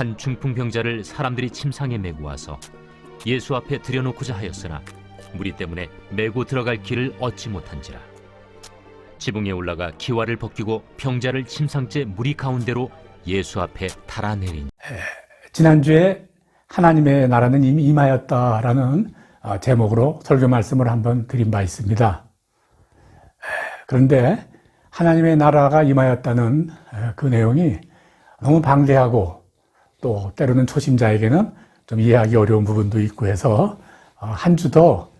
한 중풍병자를 사람들이 침상에 메고 와서 예수 앞에 들여놓고자 하였으나 무리 때문에 메고 들어갈 길을 얻지 못한지라. 지붕에 올라가 기와를 벗기고 병자를 침상째 무리 가운데로 예수 앞에 달아내리니. 지난주에 하나님의 나라는 이미 임하였다라는 제목으로 설교 말씀을 한번 드린 바 있습니다. 그런데 하나님의 나라가 임하였다는 그 내용이 너무 방대하고 또 때로는 초심자에게는 좀 이해하기 어려운 부분도 있고 해서 한 주 더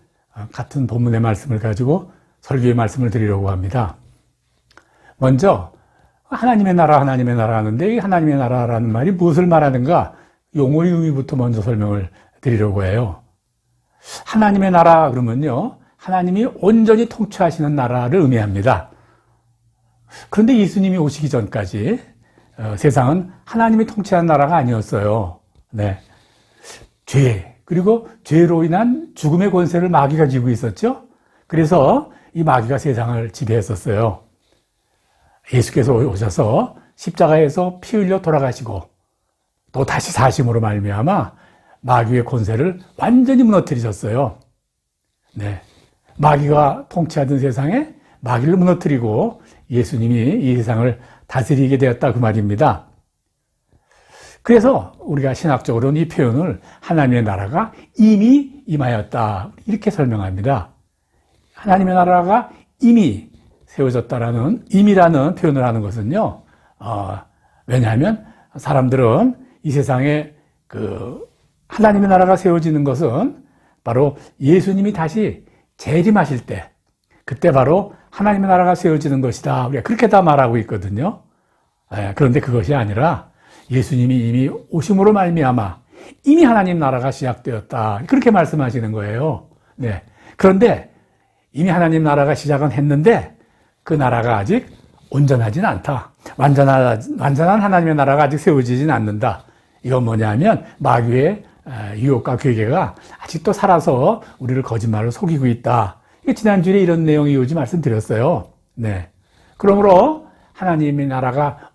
같은 본문의 말씀을 가지고 설교의 말씀을 드리려고 합니다. 먼저 하나님의 나라 하는데 이 하나님의 나라라는 말이 무엇을 말하는가 용어의 의미부터 먼저 설명을 드리려고 해요. 하나님의 나라 그러면요, 하나님이 온전히 통치하시는 나라를 의미합니다. 그런데 예수님이 오시기 전까지 세상은 하나님이 통치하는 나라가 아니었어요. 네. 죄, 그리고 죄로 인한 죽음의 권세를 마귀가 쥐고 있었죠. 그래서 이 마귀가 세상을 지배했었어요. 예수께서 오셔서 십자가에서 피 흘려 돌아가시고 또 다시 사심으로 말미암아 마귀의 권세를 완전히 무너뜨리셨어요. 네. 마귀가 통치하던 세상에 마귀를 무너뜨리고 예수님이 이 세상을 다스리게 되었다 그 말입니다. 그래서 우리가 신학적으로는 이 표현을 하나님의 나라가 이미 임하였다 이렇게 설명합니다. 하나님의 나라가 이미 세워졌다라는 임이라는 표현을 하는 것은요, 왜냐하면 사람들은 이 세상에 하나님의 나라가 세워지는 것은 바로 예수님이 다시 재림하실 때, 그때 바로 하나님의 나라가 세워지는 것이다. 우리가 그렇게 다 말하고 있거든요. 그런데 그것이 아니라 예수님이 이미 오심으로 말미암아 이미 하나님 나라가 시작되었다. 그렇게 말씀하시는 거예요. 네. 그런데 이미 하나님 나라가 시작은 했는데 그 나라가 아직 온전하진 않다. 완전한 하나님의 나라가 아직 세워지진 않는다. 이건 뭐냐면 마귀의 유혹과 괴계가 아직도 살아서 우리를 거짓말로 속이고 있다. 지난주에 이런 내용이 요즘 말씀드렸어요. 네. 그러므로 하나님의 나라가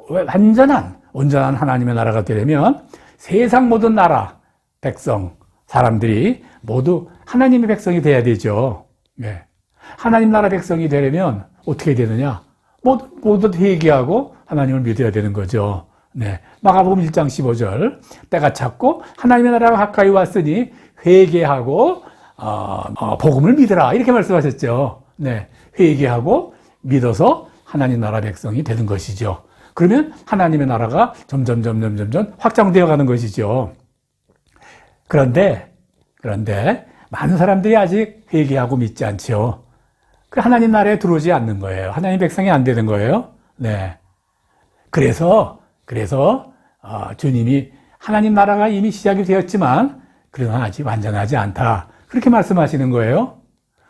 온전한 하나님의 나라가 되려면 세상 모든 나라, 백성, 사람들이 모두 하나님의 백성이 돼야 되죠. 네. 하나님 나라 백성이 되려면 어떻게 되느냐? 모두 회개하고 하나님을 믿어야 되는 거죠. 네. 마가복음 1장 15절. 때가 찼고 하나님의 나라가 가까이 왔으니 회개하고 복음을 믿으라. 이렇게 말씀하셨죠. 네. 회개하고 믿어서 하나님 나라 백성이 되는 것이죠. 그러면 하나님의 나라가 점점 확장되어 가는 것이죠. 그런데 많은 사람들이 아직 회개하고 믿지 않죠. 하나님 나라에 들어오지 않는 거예요. 하나님 백성이 안 되는 거예요. 네. 그래서 주님이 하나님 나라가 이미 시작이 되었지만 그러나 아직 완전하지 않다. 그렇게 말씀하시는 거예요.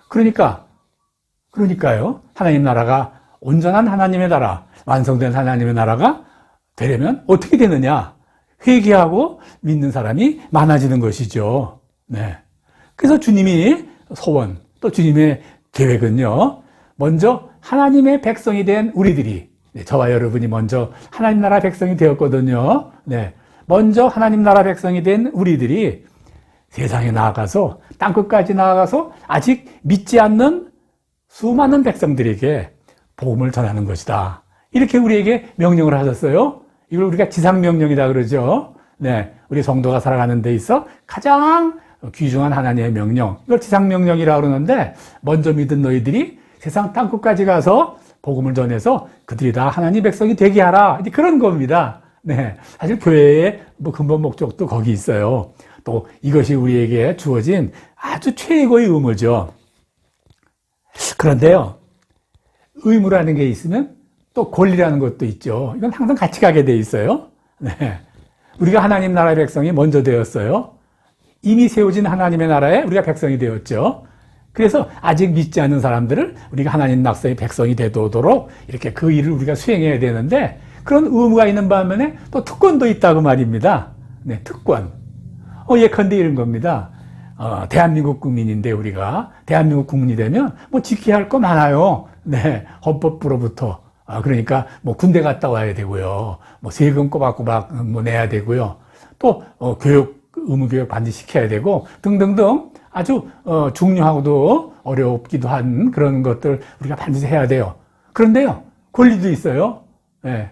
그러니까요. 하나님 나라가 온전한 하나님의 나라, 완성된 하나님의 나라가 되려면 어떻게 되느냐? 회개하고 믿는 사람이 많아지는 것이죠. 네. 그래서 주님이 소원, 또 주님의 계획은요, 먼저 하나님의 백성이 된 우리들이, 저와 여러분이 먼저 하나님 나라 백성이 되었거든요. 네. 먼저 하나님 나라 백성이 된 우리들이 세상에 나아가서, 땅끝까지 나아가서 아직 믿지 않는 수많은 백성들에게 복음을 전하는 것이다. 이렇게 우리에게 명령을 하셨어요. 이걸 우리가 지상명령이다 그러죠. 네. 우리 성도가 살아가는 데 있어 가장 귀중한 하나님의 명령. 이걸 지상명령이라고 그러는데, 먼저 믿은 너희들이 세상 땅끝까지 가서 복음을 전해서 그들이 다 하나님 백성이 되게 하라. 이제 그런 겁니다. 네. 사실 교회의 근본 목적도 거기 있어요. 또 이것이 우리에게 주어진 아주 최고의 의무죠. 그런데요, 의무라는 게 있으면 또 권리라는 것도 있죠. 이건 항상 같이 가게 돼 있어요. 네. 우리가 하나님 나라의 백성이 먼저 되었어요. 이미 세워진 하나님의 나라에 우리가 백성이 되었죠. 그래서 아직 믿지 않는 사람들을 우리가 하나님 낙서의 백성이 되도록 이렇게 그 일을 우리가 수행해야 되는데, 그런 의무가 있는 반면에 또 특권도 있다고 말입니다. 네, 특권. 예컨대 이런 겁니다. 대한민국 국민인데 우리가 대한민국 국민이 되면 지켜야 할 거 많아요. 네, 헌법부로부터. 그러니까 군대 갔다 와야 되고요. 세금 꼬박꼬박 내야 되고요. 또 교육, 의무교육 반드시 시켜야 되고 등등등 아주 중요하고도 어렵기도 한 그런 것들 우리가 반드시 해야 돼요. 그런데요, 권리도 있어요. 예.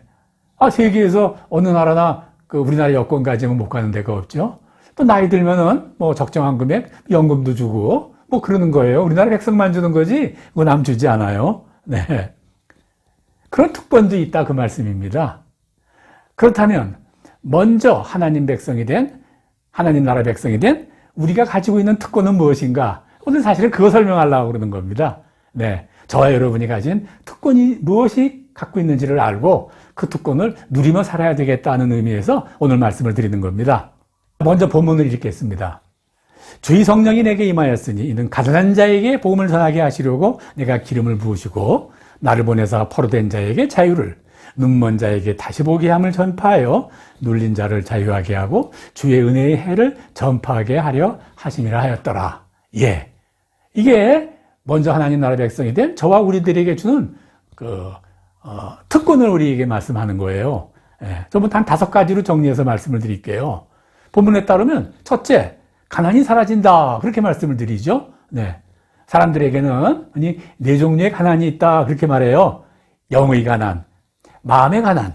세계에서 어느 나라나 우리나라 여권 가지면 못 가는 데가 없죠. 또 나이 들면은 뭐 적정한 금액 연금도 주고 뭐 그러는 거예요. 우리나라 백성만 주는 거지 그거 남 주지 않아요. 네. 그런 특권도 있다 그 말씀입니다. 그렇다면 먼저 하나님 나라 백성이 된 우리가 가지고 있는 특권은 무엇인가? 오늘 사실은 그거 설명하려고 그러는 겁니다. 네. 저와 여러분이 가진 특권이 무엇이 갖고 있는지를 알고 그 특권을 누리며 살아야 되겠다는 의미에서 오늘 말씀을 드리는 겁니다. 먼저 본문을 읽겠습니다. 주의 성령이 내게 임하였으니 이는 가난한 자에게 복음을 전하게 하시려고 내가 기름을 부으시고 나를 보내사 포로된 자에게 자유를, 눈먼 자에게 다시 보게 함을 전파하여 눌린 자를 자유하게 하고 주의 은혜의 해를 전파하게 하려 하심이라 하였더라. 예, 이게 먼저 하나님 나라 백성이 된 저와 우리들에게 주는 특권을 우리에게 말씀하는 거예요. 예, 전부 단 5가지로 정리해서 말씀을 드릴게요. 본문에 따르면 첫째, 가난이 사라진다. 그렇게 말씀을 드리죠. 네. 사람들에게는 네 종류의 가난이 있다. 그렇게 말해요. 영의 가난, 마음의 가난,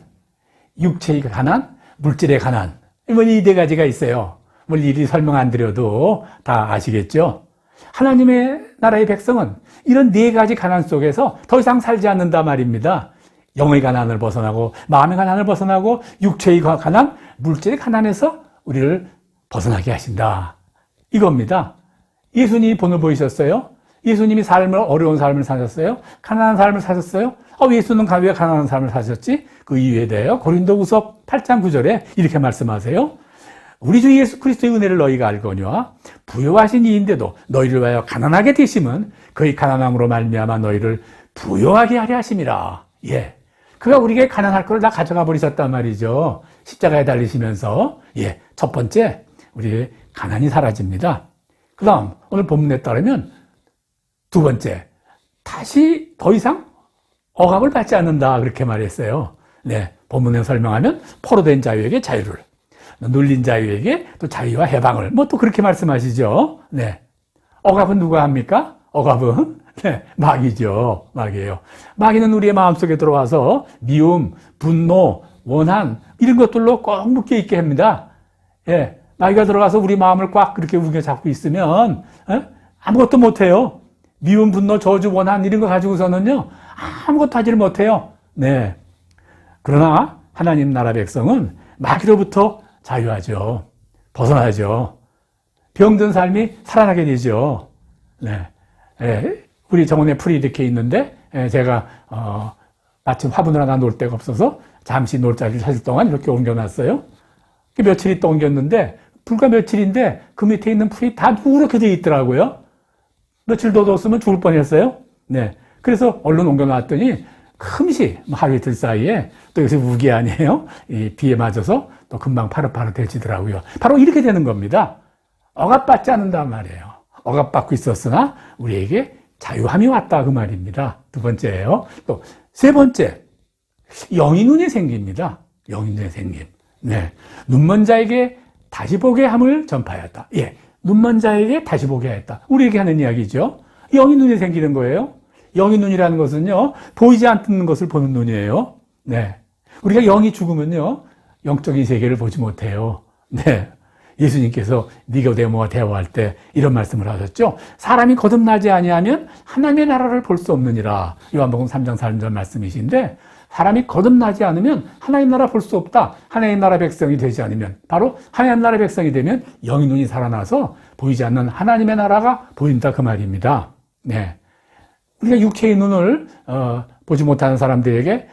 육체의 가난, 물질의 가난. 이 4가지가 있어요. 일일이 설명 안 드려도 다 아시겠죠? 하나님의 나라의 백성은 이런 4가지 가난 속에서 더 이상 살지 않는다 말입니다. 영의 가난을 벗어나고, 마음의 가난을 벗어나고, 육체의 가난, 물질의 가난에서 우리를 벗어나게 하신다. 이겁니다. 예수님이 본을 보이셨어요? 예수님이 어려운 삶을 사셨어요? 가난한 삶을 사셨어요? 예수는 왜 가난한 삶을 사셨지? 그 이유에 대하여 고린도후서 8장 9절에 이렇게 말씀하세요. 우리 주 예수 그리스도의 은혜를 너희가 알거니와 부요하신 이인데도 너희를 위하여 가난하게 되심은 그의 가난함으로 말미암아 너희를 부요하게 하려 하심이라. 예. 그가 우리에게 가난할 걸 다 가져가 버리셨단 말이죠. 십자가에 달리시면서. 예. 첫 번째, 우리의 가난이 사라집니다. 그 다음, 오늘 본문에 따르면 두 번째, 다시 더 이상 억압을 받지 않는다. 그렇게 말했어요. 네. 본문에 설명하면 포로된 자유에게 자유를, 눌린 자유에게 또 자유와 해방을, 또 그렇게 말씀하시죠. 네. 억압은 누가 합니까? 억압은 네, 마귀죠. 마귀예요. 마귀는 우리의 마음속에 들어와서 미움, 분노, 원한 이런 것들로 꼭 묶여 있게 합니다. 예, 마귀가 들어가서 우리 마음을 꽉 그렇게 우겨 잡고 있으면 아무것도 못해요. 미움, 분노, 저주, 원한 이런 거 가지고서는요 아무것도 하지를 못해요. 네. 그러나 하나님 나라 백성은 마귀로부터 자유하죠. 벗어나죠. 병든 삶이 살아나게 되죠. 네. 예, 우리 정원에 풀이 이렇게 있는데 제가 마침 화분을 하나 놓을 데가 없어서 잠시 놀 자리를 찾을 동안 이렇게 옮겨놨어요. 며칠 있다 옮겼는데 불과 며칠인데 그 밑에 있는 풀이 다 누렇게 되어 있더라고요. 며칠 더 뒀으면 죽을 뻔했어요. 네, 그래서 얼른 옮겨놨더니 금시 하루 이틀 사이에 또 요새 우기 아니에요? 이 비에 맞아서 또 금방 파릇파릇해지더라고요. 바로 이렇게 되는 겁니다. 억압받지 않는단 말이에요. 억압받고 있었으나 우리에게 자유함이 왔다 그 말입니다. 두 번째예요. 또 세 번째, 영이 눈에 생깁니다. 영이 눈에 생김. 네, 눈먼 자에게 다시 보게 함을 전파하였다. 예, 눈먼 자에게 다시 보게 하였다. 우리에게 하는 이야기죠. 영이 눈에 생기는 거예요. 영이 눈이라는 것은요, 보이지 않는 것을 보는 눈이에요. 네, 우리가 영이 죽으면요, 영적인 세계를 보지 못해요. 네. 예수님께서 니고데모와 대화할 때 이런 말씀을 하셨죠. 사람이 거듭나지 아니하면 하나님의 나라를 볼 수 없느니라. 요한복음 3장 4절 말씀이신데 사람이 거듭나지 않으면 하나님 나라 볼 수 없다. 하나님 나라 백성이 되지 않으면 바로 하나님 나라 백성이 되면 영의 눈이 살아나서 보이지 않는 하나님의 나라가 보인다 그 말입니다. 네, 우리가 육체의 눈을 보지 못하는 사람들에게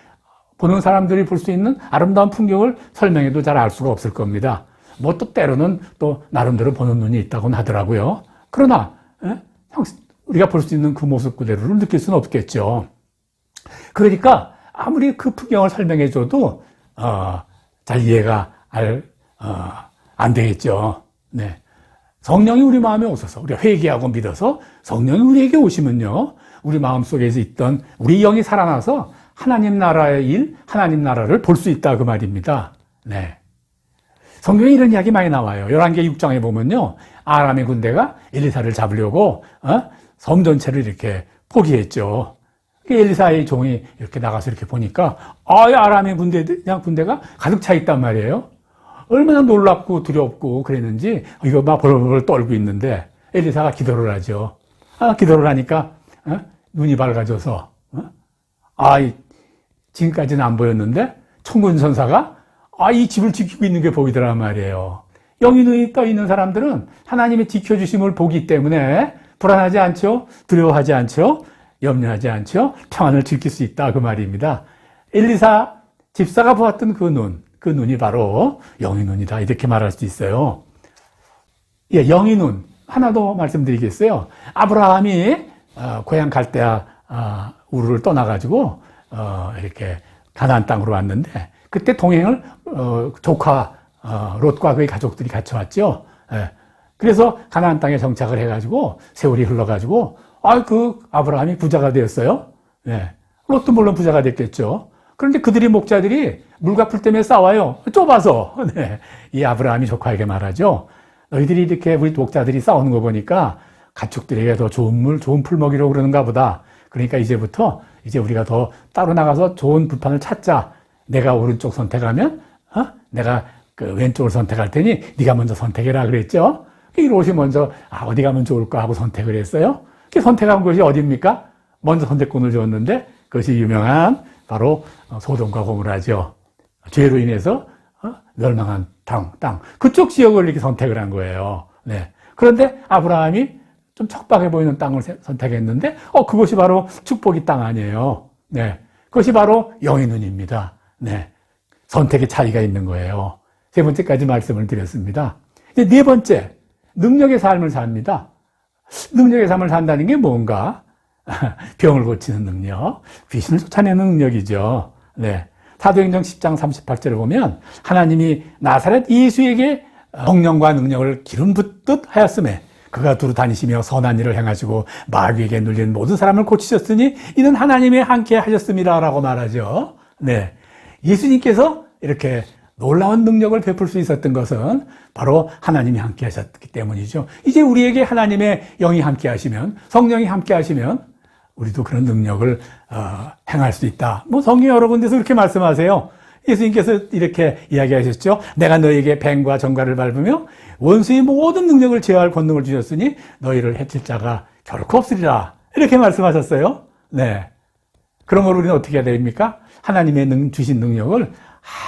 보는 사람들이 볼 수 있는 아름다운 풍경을 설명해도 잘 알 수가 없을 겁니다. 또 때로는 또 나름대로 보는 눈이 있다고 하더라고요. 그러나 우리가 볼 수 있는 그 모습 그대로를 느낄 수는 없겠죠. 그러니까 아무리 그 풍경을 설명해줘도 잘 이해가 안 되겠죠. 네. 성령이 우리 마음에 오셔서 우리가 회개하고 믿어서 성령이 우리에게 오시면요, 우리 마음속에서 있던 우리 영이 살아나서 하나님 나라의 일, 하나님 나라를 볼 수 있다 그 말입니다. 네. 성경에 이런 이야기 많이 나와요. 11개 6장에 보면요. 아람의 군대가 엘리사를 잡으려고 섬 전체를 이렇게 포기했죠. 엘리사의 종이 이렇게 나가서 이렇게 보니까 아람의 군대가 가득 차 있단 말이에요. 얼마나 놀랍고 두렵고 그랬는지 이거 막 벌벌 떨고 있는데 엘리사가 기도를 하죠. 기도를 하니까 눈이 밝아져서 지금까지는 안 보였는데 천군 천사가 이 집을 지키고 있는 게 보이더란 말이에요. 영이 눈이 떠 있는 사람들은 하나님의 지켜주심을 보기 때문에 불안하지 않죠? 두려워하지 않죠? 염려하지 않죠? 평안을 지킬 수 있다 그 말입니다. 엘리사 집사가 보았던 그 눈이 바로 영의 눈이다 이렇게 말할 수 있어요. 예, 영의 눈 하나 더 말씀드리겠어요. 아브라함이 고향 갈대아 우르를 떠나가지고 이렇게 가나안 땅으로 왔는데 그때 동행을 조카 롯과 그의 가족들이 같이 왔죠. 예. 그래서 가나안 땅에 정착을 해가지고 세월이 흘러가지고 그 아브라함이 부자가 되었어요. 예. 롯도 물론 부자가 됐겠죠. 그런데 그들이 목자들이 물가풀 때문에 싸워요. 좁아서. 네. 이 아브라함이 조카에게 말하죠. 너희들이 이렇게 우리 목자들이 싸우는 거 보니까 가축들에게 더 좋은 풀 먹이려고 그러는가 보다. 그러니까 이제부터 우리가 더 따로 나가서 좋은 불판을 찾자. 내가 오른쪽 선택하면 내가 그 왼쪽을 선택할 테니 네가 먼저 선택해라 그랬죠. 이 롯이 먼저 어디 가면 좋을까 하고 선택을 했어요. 그 선택한 곳이 어디입니까? 먼저 선택권을 줬는데 그것이 유명한 바로 소돔과 고모라죠. 죄로 인해서 멸망한 땅 그쪽 지역을 이렇게 선택을 한 거예요. 네. 그런데 아브라함이 좀 척박해 보이는 땅을 선택했는데 그것이 바로 축복의 땅 아니에요. 네. 그것이 바로 영의 눈입니다. 네. 선택의 차이가 있는 거예요. 세 번째까지 말씀을 드렸습니다. 이제 네 번째, 능력의 삶을 삽니다. 능력의 삶을 산다는 게 뭔가? 병을 고치는 능력, 귀신을 쫓아내는 능력이죠. 네. 사도행전 10장 38절을 보면 하나님이 나사렛 예수에게 성령과 능력을 기름 붓듯 하였음에 그가 두루 다니시며 선한 일을 행하시고 마귀에게 눌린 모든 사람을 고치셨으니 이는 하나님이 함께 하셨습니다 라고 말하죠. 네. 예수님께서 이렇게 놀라운 능력을 베풀 수 있었던 것은 바로 하나님이 함께 하셨기 때문이죠. 이제 우리에게 하나님의 영이 함께 하시면, 성령이 함께 하시면 우리도 그런 능력을 행할 수 있다. 성경 여러 군데서 그렇게 말씀하세요. 예수님께서 이렇게 이야기하셨죠. 내가 너에게 뱀과 정갈을 밟으며 원수의 모든 능력을 제어할 권능을 주셨으니 너희를 해칠 자가 결코 없으리라. 이렇게 말씀하셨어요. 네. 그러므로 우리는 어떻게 해야 됩니까? 하나님의 주신 능력을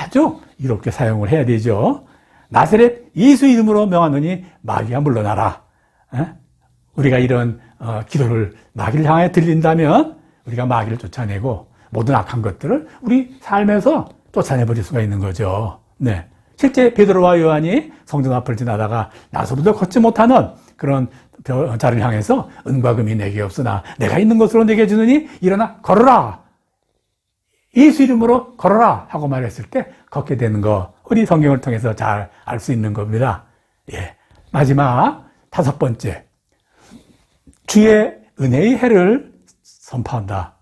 아주 이롭게 사용을 해야 되죠. 나사렛 예수 이름으로 명하노니 마귀가 물러나라. 우리가 이런 기도를 마귀를 향해 들린다면 우리가 마귀를 쫓아내고 모든 악한 것들을 우리 삶에서 쫓아내버릴 수가 있는 거죠. 네. 실제 베드로와 요한이 성전 앞을 지나다가 나서로도 걷지 못하는 그런 자를 향해서 은과 금이 내게 없으나 내가 있는 곳으로 내게 주느니 일어나 걸어라. 예수 이름으로 걸어라 하고 말했을 때 걷게 되는 거 우리 성경을 통해서 잘 알 수 있는 겁니다. 예. 마지막 다섯 번째, 주의 은혜의 해를 선포한다.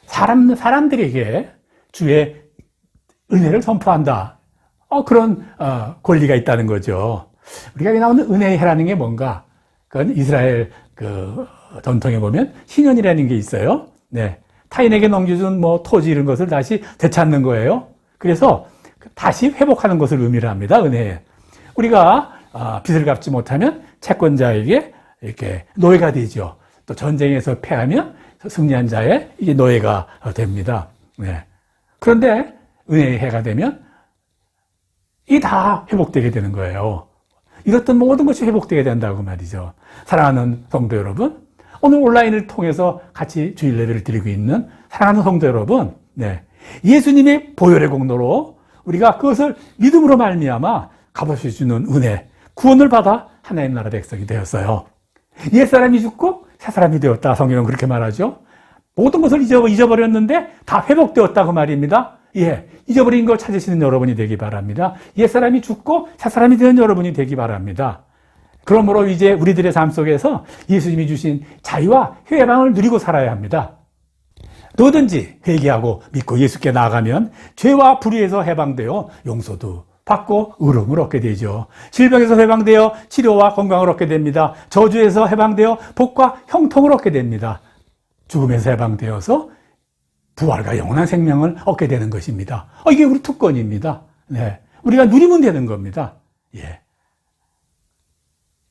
사람들에게 주의 은혜를 선포한다. 그런 권리가 있다는 거죠. 우리가 여기 나오는 은혜의 해라는 게 뭔가? 그건 이스라엘 전통에 보면 신년이라는 게 있어요. 네. 타인에게 넘겨준 토지 이런 것을 다시 되찾는 거예요. 그래서 다시 회복하는 것을 의미를 합니다. 은혜. 우리가 빚을 갚지 못하면 채권자에게 이렇게 노예가 되죠. 또 전쟁에서 패하면 승리한 자의 이게 노예가 됩니다. 네. 그런데 은혜의 해가 되면 이게 다 회복되게 되는 거예요. 이렇던 모든 것이 회복되게 된다고 말이죠. 사랑하는 성도 여러분, 오늘 온라인을 통해서 같이 주일 예배를 드리고 있는 사랑하는 성도 여러분, 네. 예수님의 보혈의 공로로 우리가 그것을 믿음으로 말미암아 값없이 주는 은혜, 구원을 받아 하나님 나라 백성이 되었어요. 옛사람이 죽고 새사람이 되었다. 성경은 그렇게 말하죠. 모든 것을 잊어버렸는데 다 회복되었다 그 말입니다. 예, 잊어버린 걸 찾으시는 여러분이 되기 바랍니다. 옛사람이 죽고 새사람이 되는 여러분이 되기 바랍니다. 그러므로 이제 우리들의 삶 속에서 예수님이 주신 자유와 해방을 누리고 살아야 합니다. 누구든지 회개하고 믿고 예수께 나아가면 죄와 불의에서 해방되어 용서도 받고 의로움을 얻게 되죠. 질병에서 해방되어 치료와 건강을 얻게 됩니다. 저주에서 해방되어 복과 형통을 얻게 됩니다. 죽음에서 해방되어서 부활과 영원한 생명을 얻게 되는 것입니다. 이게 우리 특권입니다. 네. 우리가 누리면 되는 겁니다. 예.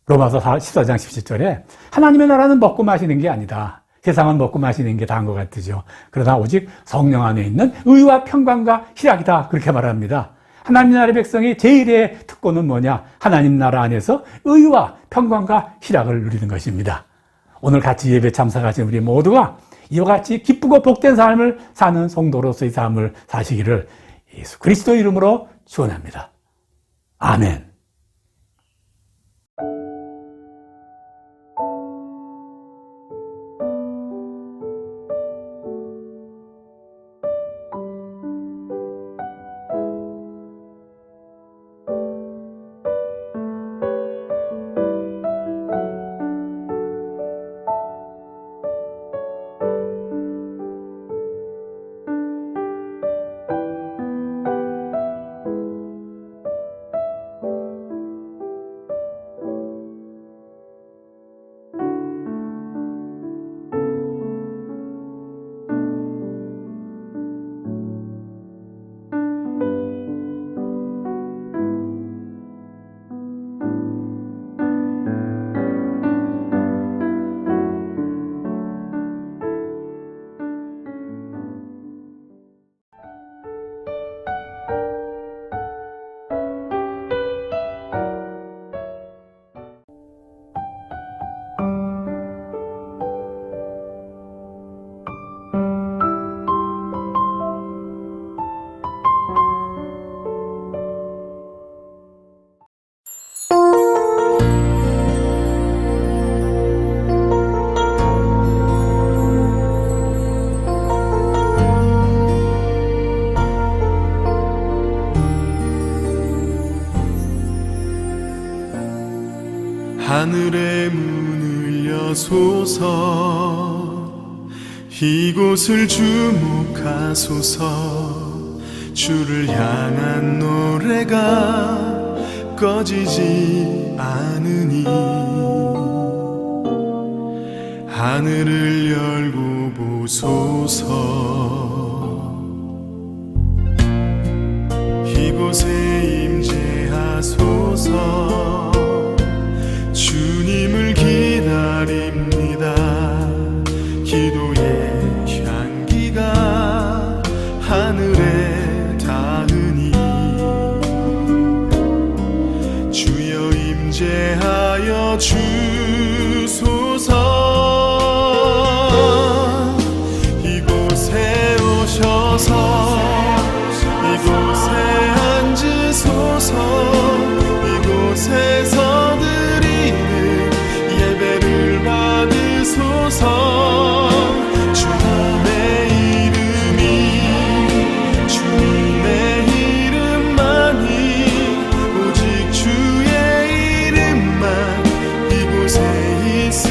로마서 14장 17절에 하나님의 나라는 먹고 마시는 게 아니다. 세상은 먹고 마시는 게 다인 것 같으죠. 그러나 오직 성령 안에 있는 의와 평강과 희락이다. 그렇게 말합니다. 하나님 나라의 백성의 제일의 특권은 뭐냐? 하나님 나라 안에서 의와 평강과 희락을 누리는 것입니다. 오늘 같이 예배 참석하신 우리 모두가 이와 같이 기쁘고 복된 삶을 사는 성도로서의 삶을 사시기를 예수 그리스도 이름으로 축원합니다. 아멘. 하늘의 문을 여소서 이곳을 주목하소서 주를 향한 노래가 꺼지지 않으니 하늘을 열고 보소서 이곳에 임재하소서 주님을 기다립니다. 기도의 향기가 하늘에 닿으니 주여 임재하여 주소서 이곳에 오셔서 이곳에 앉으소서 이곳에서 예배를 받으소서 주님의 이름이 주님의 이름만이 오직 주의 이름만 이곳에 있습니다.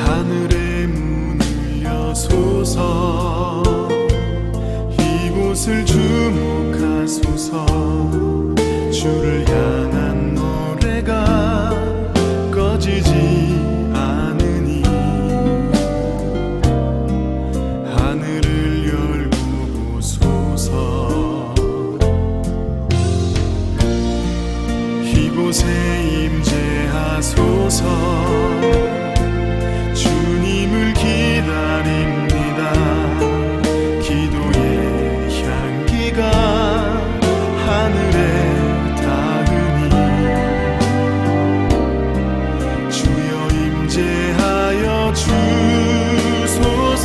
하늘의 문을 여소서 이곳을 주목하소서 주를 향한 노래가 꺼지지 않으니 하늘을 열고 보소서 이곳에 임재하소서 주님을 기다립니다. 기도의 향기가 하늘에 닿으니 주여 임재하여 주소서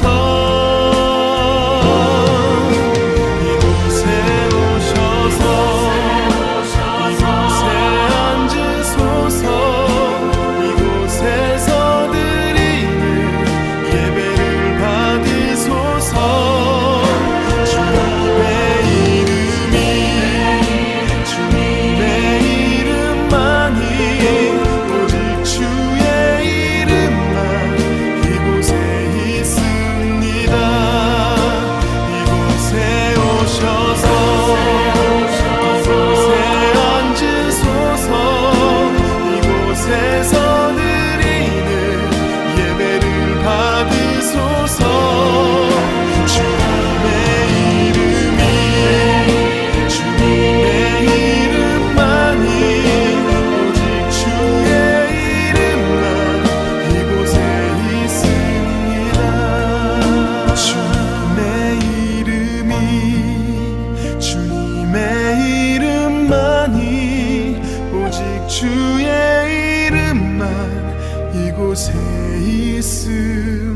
말씀